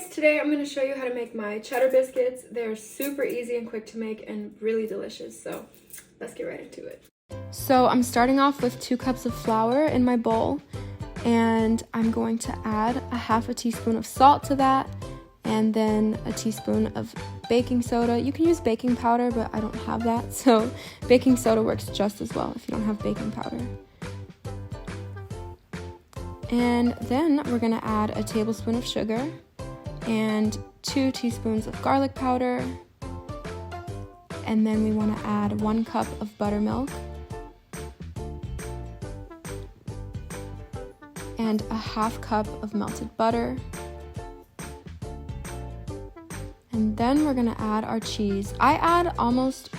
guys, today I'm going to show you how to make my cheddar biscuits. They're super easy and quick to make and really delicious, so let's get right into it. So I'm starting off with 2 cups of flour in my bowl, and I'm going to add a half a teaspoon of salt to that, and then a teaspoon of baking soda. You can use baking powder, but I don't have that, so baking soda works just as well if you don't have baking powder. And then we're going to add a tablespoon of sugar and 2 teaspoons of garlic powder, and then we want to add 1 cup of buttermilk and a half cup of melted butter. And then we're going to add our cheese. I add almost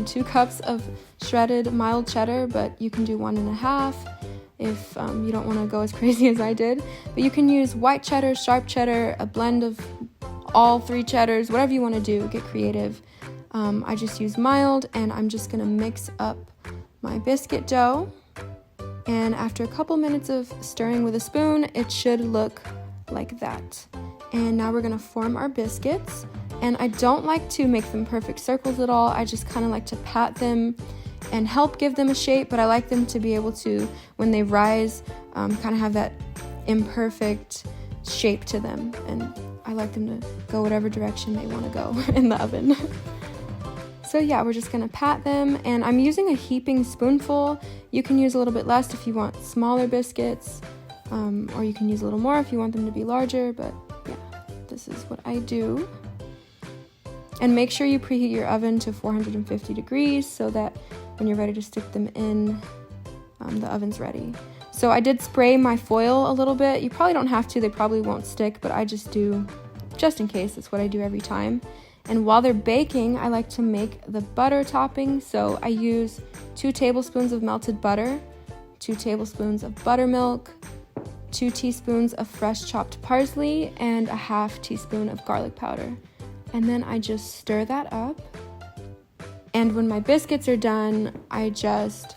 2 cups of shredded mild cheddar, but you can do 1.5 if you don't want to go as crazy as I did. But you can use white cheddar, sharp cheddar, a blend of all 3 cheddars, whatever you want to do, get creative. I just use mild, and I'm just going to mix up my biscuit dough. And after a couple minutes of stirring with a spoon, it should look like that. And now we're going to form our biscuits. And I don't like to make them perfect circles at all. I just kind of like to pat them and help give them a shape, but I like them to be able to, when they rise, kind of have that imperfect shape to them. And I like them to go whatever direction they want to go in the oven. So yeah, we're just going to pat them, and I'm using a heaping spoonful. You can use a little bit less if you want smaller biscuits, or you can use a little more if you want them to be larger, but yeah, this is what I do. And make sure you preheat your oven to 450 degrees so that when you're ready to stick them in, the oven's ready. So I did spray my foil a little bit. You probably don't have to, they probably won't stick, but I just do, just in case. That's what I do every time. And while they're baking, I like to make the butter topping. So I use 2 tablespoons of melted butter, 2 tablespoons of buttermilk, 2 teaspoons of fresh chopped parsley, and a half teaspoon of garlic powder. And then I just stir that up. And when my biscuits are done, I just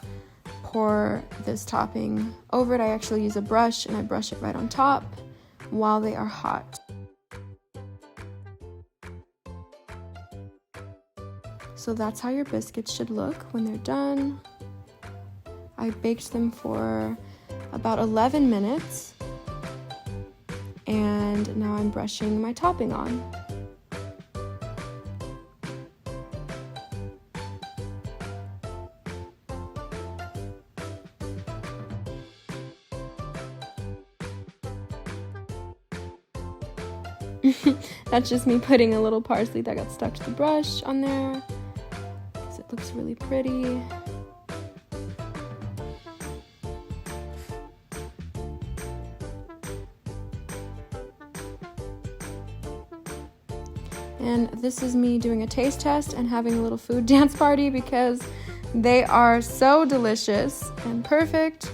pour this topping over it. I actually use a brush, and I brush it right on top while they are hot. So that's how your biscuits should look when they're done. I baked them for about 11 minutes, and now I'm brushing my topping on. That's just me putting a little parsley that got stuck to the brush on there, because it looks really pretty. And this is me doing a taste test and having a little food dance party because they are so delicious and perfect.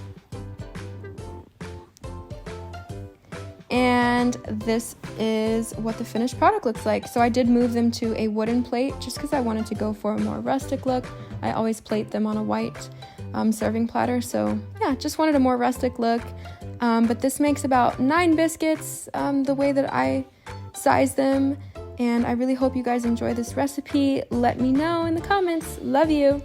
And this is what the finished product looks like. So I did move them to a wooden plate just because I wanted to go for a more rustic look. I always plate them on a white serving platter. So yeah, just wanted a more rustic look. But this makes about 9 biscuits the way that I size them. And I really hope you guys enjoy this recipe. Let me know in the comments. Love you.